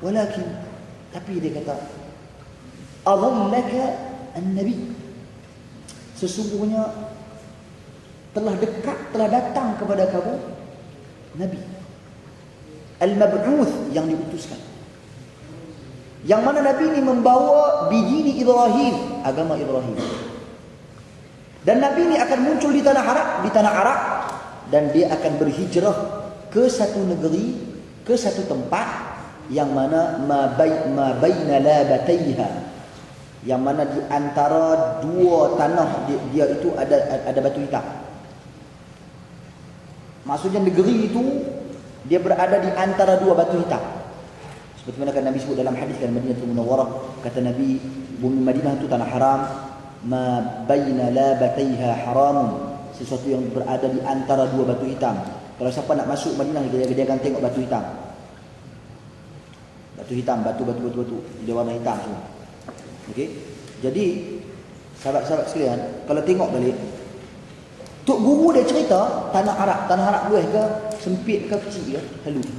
Walakin, tapi dia kata, adallaka an-nabi, sesungguhnya telah dekat, telah datang kepada kamu Nabi al-mab'uth, yang diutuskan, yang mana Nabi ini membawa bidini Ibrahim, agama Ibrahim. Dan Nabi ini akan muncul di tanah Arab, dan dia akan berhijrah ke satu negeri, ke satu tempat yang mana ma baina labataiha, yang mana di antara dua tanah dia itu ada batu hitam. Maksudnya negeri itu dia berada di antara dua batu hitam. Seperti mana kan Nabi sebut dalam hadis kan, Madinatul Munawwarah, kata Nabi, bumi Madinah itu tanah haram, ma baina labataiha haramun, sesuatu yang berada di antara dua batu hitam. Kalau siapa nak masuk Madinah, dia akan tengok batu hitam. Batu hitam, batu dia warna hitam semua. Okey. Jadi sahabat-sahabat sekalian, kalau tengok balik, Tok Guru dia cerita tanah Arab luas ke, sempit ke, kecil ke, halus.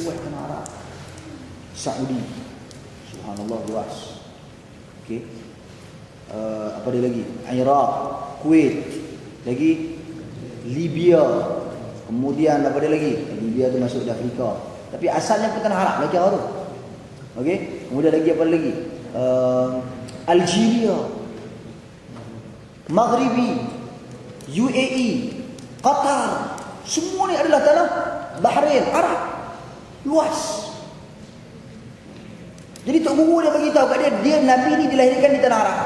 Luas tanah Arab. Saudi, subhanallah, luas. Okey. Apa dia lagi? Iraq, Kuwait, lagi Libya. Kemudian apa dia lagi? Libya tu masuk di Afrika. Tapi asalnya ke tanah Arab, lagi Arab. Okey. Kemudian lagi apa lagi? Algeria, Maghribi, UAE, Qatar, semua ni adalah tanah Bahrain, Arab, luas. Jadi Tok Guru dia beritahu kat dia Nabi ni dilahirkan di tanah Arab,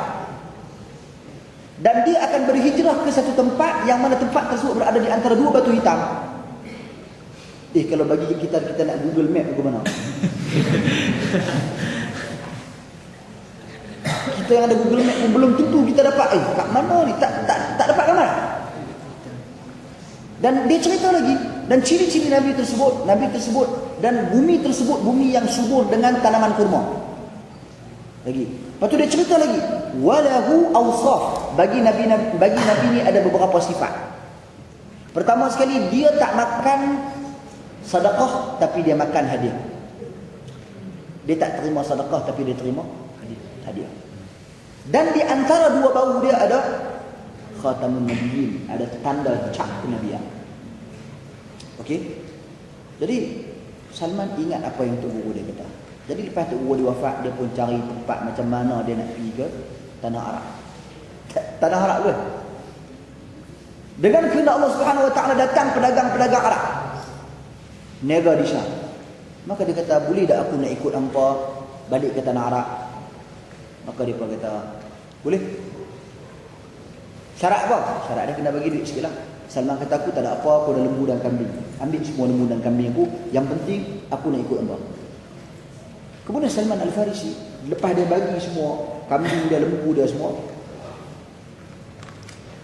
dan dia akan berhijrah ke satu tempat yang mana tempat tersebut berada di antara dua batu hitam. Kalau bagi kita nak Google Map bagaimana? Kita yang ada Google Map pun belum tentu kita dapat kat mana ni, tak dapat gambar. Dan dia cerita lagi, dan ciri-ciri Nabi tersebut dan bumi tersebut, bumi yang subur dengan tanaman kurma. Lagi. Lepas tu dia cerita lagi, walahu awsaf, bagi Nabi ni ada beberapa sifat. Pertama sekali, dia tak makan sedekah tapi dia makan hadiah. Dia tak terima sedekah tapi dia terima hadiah. Dan di antara dua bau dia ada khatamun nabiyyin, ada tanda cap kenabian. Okey. Jadi Salman ingat apa yang Tok Guru dia kata. Jadi lepas Tok Guru dia wafat, dia pun cari tempat macam mana dia nak pergi ke tanah Arab. Tanah Arab tu. Dengan kehendak Allah Subhanahu Wa Taala datang pedagang-pedagang Arab, niaga di Syam. Maka dia kata, boleh tak aku nak ikut hangpa balik ke tanah Arab? Maka dia pun kata, boleh. Syarat apa? Syarat dia kena bagi duit sikit lah. Salman kata, aku tak ada apa, aku ada lembu dan kambing. Ambil semua lembu dan kambing aku, yang penting aku nak ikut hangpa. Kemudian Salman Al-Farisi, lepas dia bagi semua kambing dia, lembu dia semua,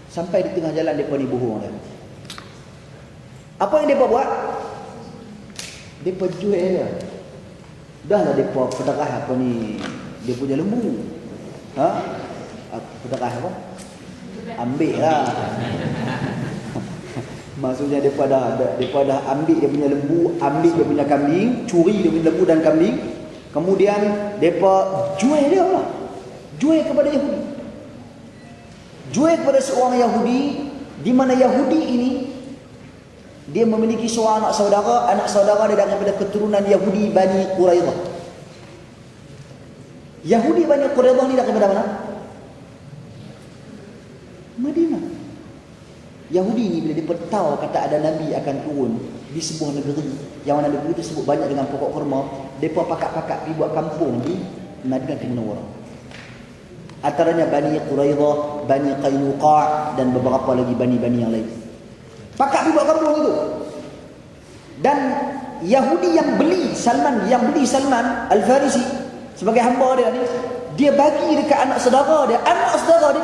sampai di tengah jalan mereka ni bohong dia. Apa yang mereka buat? Mereka jual dia. Dah lah mereka pedarah apa ni, dia punya lembu. Pedarah apa? Ambil lah. Maksudnya mereka dah ambil dia punya lembu, ambil dia punya kambing, curi dia punya lembu dan kambing. Kemudian mereka jual dia lah. Jual kepada Yahudi. Jual kepada seorang Yahudi, di mana Yahudi ini dia memiliki seorang anak saudara dia daripada keturunan Yahudi Bani Quraidah. Yahudi Bani Quraidah ni daripada mana? Madinah. Yahudi ni bila dia tahu kata ada Nabi akan turun di sebuah negeri yang mana negeri tersebut banyak dengan pokok kurma, mereka pakat-pakat pergi buat kampung di Madinatul Munawwarah. Antaranya Bani Quraidah, Bani Qainuqa' dan beberapa lagi bani-bani yang lain. Pakat pergi buat kampung itu. Dan Yahudi yang beli Salman Al-Farisi sebagai hamba dia ni, dia bagi dekat anak saudara dia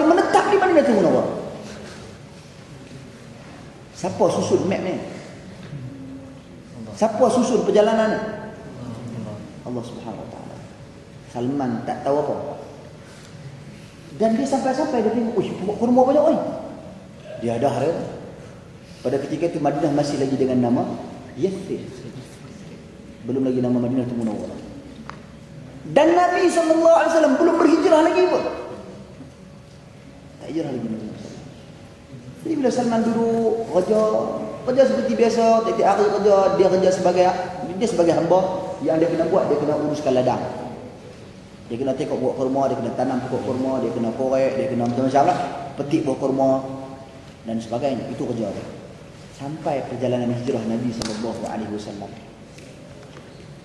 menetap di Madinatul Munawwarah. Siapa susun map ni? Siapa susun perjalanan ni? Allah Subhanahu Wa Taala. Salman tak tahu apa. Dan dia sampai-sampai dia tengok, pokok kurma banyak oi. Dia ada hari. Pada ketika itu Madinah masih lagi dengan nama Yathrib. Belum lagi nama Madinatul Munawwarah. Dan Nabi SAW belum berhijrah lagi pun. Tak hijrah lagi Nabi SAW. Jadi bila Salman duduk kerja seperti biasa, tiap hari kerja, dia kerja sebagai hamba. Yang dia kena buat, dia kena uruskan ladang. Dia kena tengok buah kurma, dia kena tanam pokok kurma, dia kena korek, dia kena macam-macam lah. Petik buah kurma dan sebagainya. Itu kerja dia. Sampai perjalanan hijrah Nabi SAW.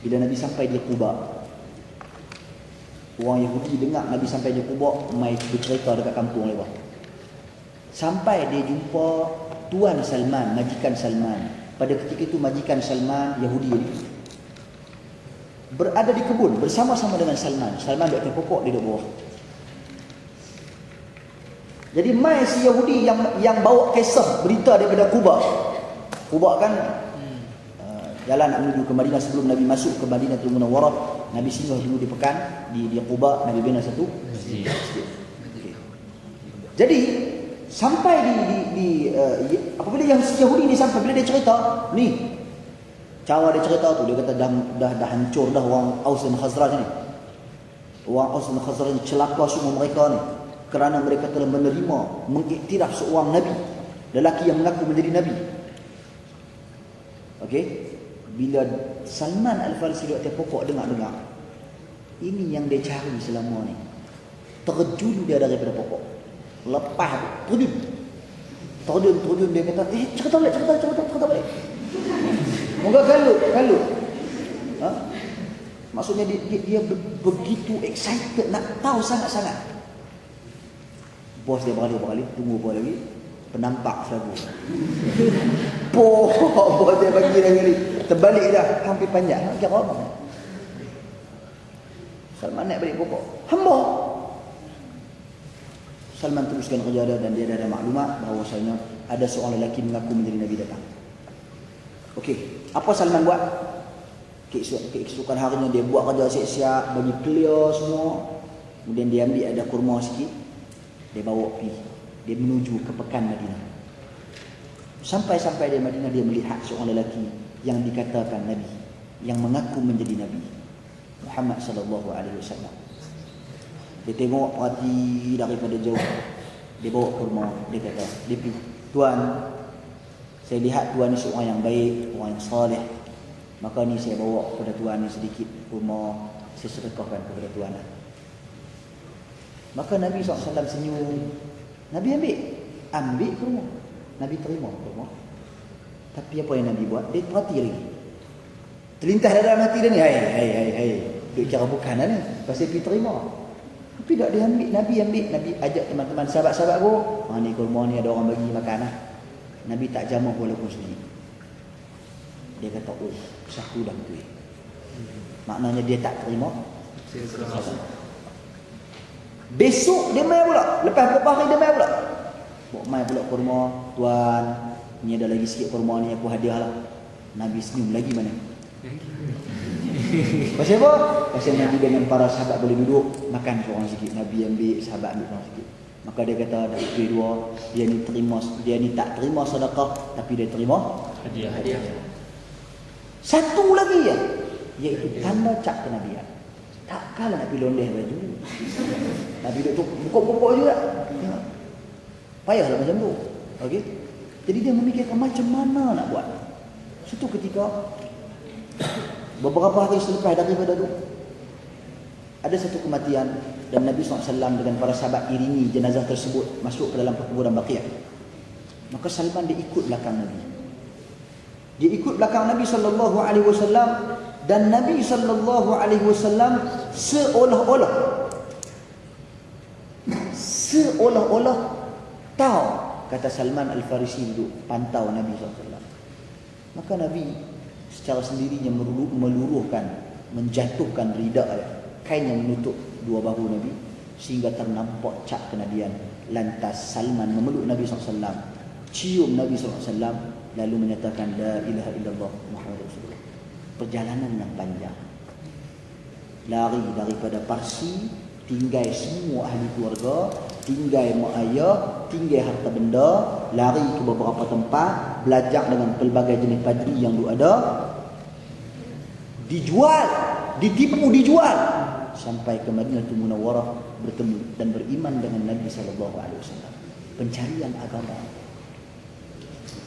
Bila Nabi sampai di Quba, orang Yahudi dengar Nabi sampai di Quba, mai bercerita dekat kampung mereka. Sampai dia jumpa Tuan Salman, majikan Salman. Pada ketika itu majikan Salman Yahudi ini berada di kebun bersama-sama dengan Salman. Salman duduk atas pokok, dia duduk bawah. Jadi mai si Yahudi yang bawa kisah berita daripada Quba. Quba kan jalan nak menuju ke Madinah sebelum Nabi masuk ke Madinatul Munawwarah. Nabi singgah dulu di Pekan, di Quba, Nabi bina satu masjid. Okay. Jadi sampai apabila yang Yahudi ni sampai, bila dia cerita ni, cara dia cerita tu, dia kata dah hancur dah orang Aus dan Khazraj ni. Orang Aus dan Khazraj ni celaka semua mereka ni kerana mereka telah menerima, mengiktiraf seorang nabi, lelaki yang mengaku menjadi nabi. Okey, bila Salman Al-Farisi duduk atas pokok dengar ini yang dia cari selama ni, terjun dia daripada pokok, lepas terjun dia kata, cerita balik. Moga kalut. Maksudnya dia begitu excited, nak tahu sangat-sangat. Bos dia balik, tunggu apa lagi? Penampak selalu. Bos dia bagi lagi. Terbalik dah, hampir panjang. Nak kira apa? Salman naik balik pokok. Hamba. Salman teruskan kerja dia dan dia dah ada maklumat bahawasanya ada seorang lelaki mengaku menjadi Nabi datang. Okey, apa Salman buat? Keesokan harinya dia buat kerja siap-siap, bagi clear semua. Kemudian dia ambil ada kurma sikit, dia bawa pergi. Dia menuju ke Pekan Madinah. Sampai-sampai di Madinah, dia melihat seorang lelaki yang dikatakan Nabi, yang mengaku menjadi Nabi, Muhammad sallallahu alaihi wasallam. Dia tengok, perhati daripada jauh. Dia bawa kurma, dia kata, dia pergi, Tuan, saya lihat Tuan ni seorang yang baik, orang yang soleh. Maka ni saya bawa kepada Tuan ni sedikit kurma, saya sedekahkan kepada Tuan. Maka Nabi SAW senyum. Nabi ambil kurma. Nabi terima kurma. Tapi apa yang Nabi buat? Dia perhati lagi. Terlintas dalam hati dia ni, hai. Duk cara bukan ni. Pasal pergi terima. Tapi tak dia ambil. Nabi ajak teman-teman sahabat-sahabat aku. Ni kurma ni ada orang bagi makan lah. Nabi tak jamah walaupun sendiri. Dia kata, saku dah betul. Maknanya dia tak terima. Besok dia mai pula. Lepas beberapa hari dia mai pula. Bawa mai pula kurma. Tuan, ni ada lagi sikit kurma ni, aku hadiah lah. Nabi senyum lagi mana? Pasal apa? Pasal Nabi dengan para sahabat boleh duduk makan seorang sikit. Nabi ambil, sahabat ambil seorang sikit. Maka dia kata ada dua, dia ni tak terima sedekah, tapi dia terima hadiah. Satu lagi ya, iaitu tanda cap kenabian. Tak kalah Nabi londeh baju. Nabi duduk buka-buka juga. Payahlah macam tu. Okey. Jadi dia memikirkan macam mana nak buat. Suatu ketika beberapa hari selepas daripada itu, ada satu kematian dan Nabi SAW dengan para sahabat iringi jenazah tersebut masuk ke dalam perkuburan Baqiyah. Maka Salman dia ikut belakang Nabi. Dia ikut belakang Nabi SAW dan Nabi SAW seolah-olah tahu, kata Salman Al-Farisi duduk pantau Nabi SAW. Maka Nabi secara sendirinya meluruhkan, menjatuhkan rida kain yang menutup dua bahu Nabi sehingga ternampak cap kenabian. Lantas Salman memeluk Nabi SAW, cium Nabi SAW, lalu menyatakan la ilaha illallah Muhammad Rasulullah. Perjalanan yang panjang, lari daripada Parsi, tinggal semua ahli keluarga, tinggal mak ayah, tinggal harta benda, lari ke beberapa tempat, belajar dengan pelbagai jenis padri yang ada. dijual, ditipu, dijual sampai ke Madinatul Munawwarah bertemu dan beriman dengan Nabi sallallahu alaihi wasallam. Pencarian agama